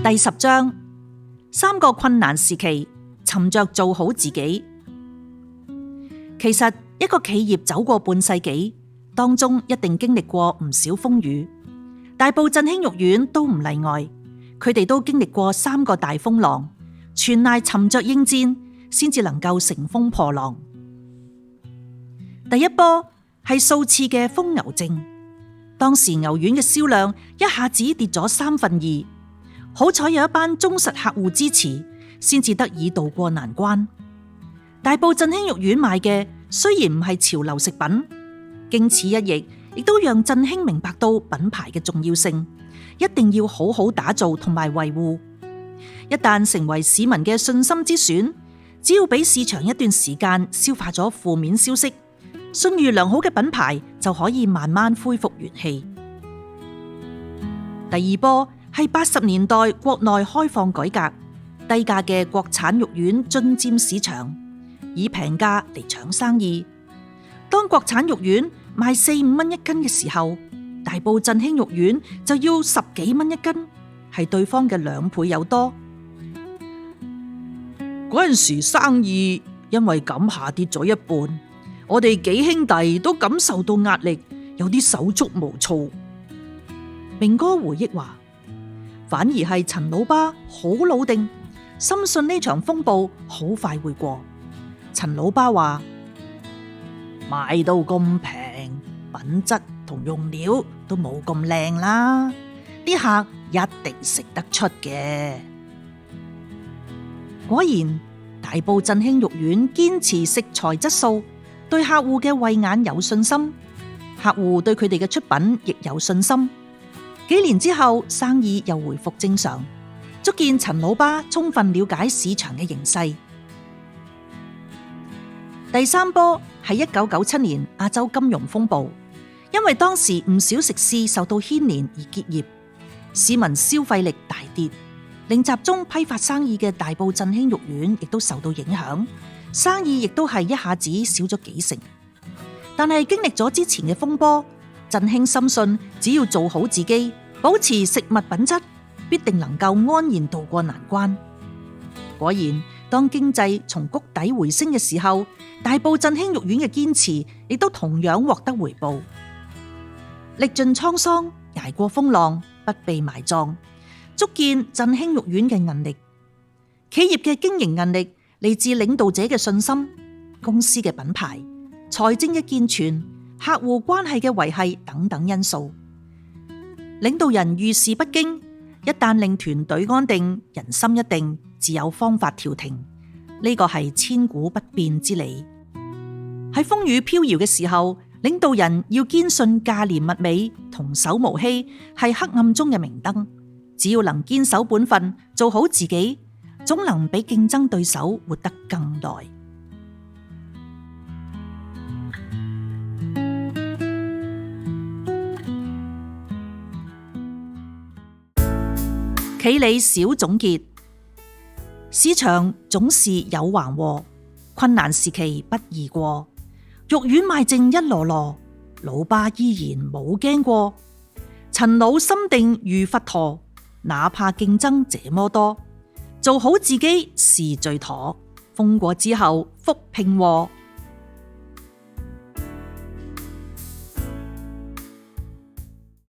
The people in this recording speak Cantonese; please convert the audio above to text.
第10章，3個困難時期，尋着做好自己。其實一個企業走過半世紀，當中一定經歷過唔少風雨。大埔振興育苑都唔例外，佢哋都經歷過3個大風浪，全賴沉着應戰，先至能夠乘風破浪。第一波係數次嘅瘋牛症，當時牛丸嘅銷量一下子跌咗2/3，好彩有一班忠實客戶支持，先至得以渡過難關。大埔振興育苑賣嘅雖然唔係潮流食品，經此一役，亦都讓振興明白到品牌嘅重要性，一定要好好打造同埋維護。一旦成為市民嘅信心之選，只要俾市場一段時間消化咗負面消息，信譽良好嘅品牌就可以慢慢恢復元氣。第二波係80年代國內開放改革，低價嘅國產肉丸進佔市場，以平價嚟搶生意。當國產肉丸賣4-5蚊一斤嘅時候，大埔振興肉丸就要10幾蚊一斤，係對方嘅2倍有多。嗰陣時生意因為咁下跌咗一半，我哋幾兄弟都感受到壓力，有啲手足無措。明哥回憶話，反而係陳老爸好老定，深信呢場風暴好快會過。陳老爸話，賣到咁平，品質同用料都冇咁靚啦，啲客一定食得出嘅。果然，大埔振興肉丸堅持食材質素，對客戶嘅慧眼有信心，客戶對佢哋嘅出品亦有信心。幾年之後，生意又回復正常，足見陳老爸充分了解市場嘅形勢。第3波係1997年亞洲金融風暴，因為當時唔少食肆受到牽連而結業，市民消費力大跌，令集中批發生意嘅大埔振興肉丸亦都受到影響，生意亦都係一下子少咗幾成。但係經歷咗之前嘅風波，振興深信只要做好自己，保持食物品質，必定能夠安然渡過難關。果然，當經濟從谷底回升嘅時候，大埔振興肉丸嘅堅持亦都同樣獲得回報。歷盡滄桑，捱過風浪，不被埋葬，足見振興肉丸嘅韌力。企業嘅經營韌力嚟自領導者嘅信心、公司嘅品牌、財政嘅健全、客戶關係嘅維繫等等因素。領導人遇事不驚，一旦令團隊安定，人心一定，自有方法調停。呢個係千古不變之理。喺風雨飄搖嘅時候，領導人要堅信價廉物美、童叟無欺係黑暗中嘅明燈。只要能堅守本分，做好自己，總能比競爭對手活得更耐。企理小總結：市場總是有橫禍，困難時期不易過。肉丸賣剩一籮籮，老爸依然冇驚過。陳老心定如佛陀，哪怕競爭這麼多，做好自己是最妥。風過之後福拼禍。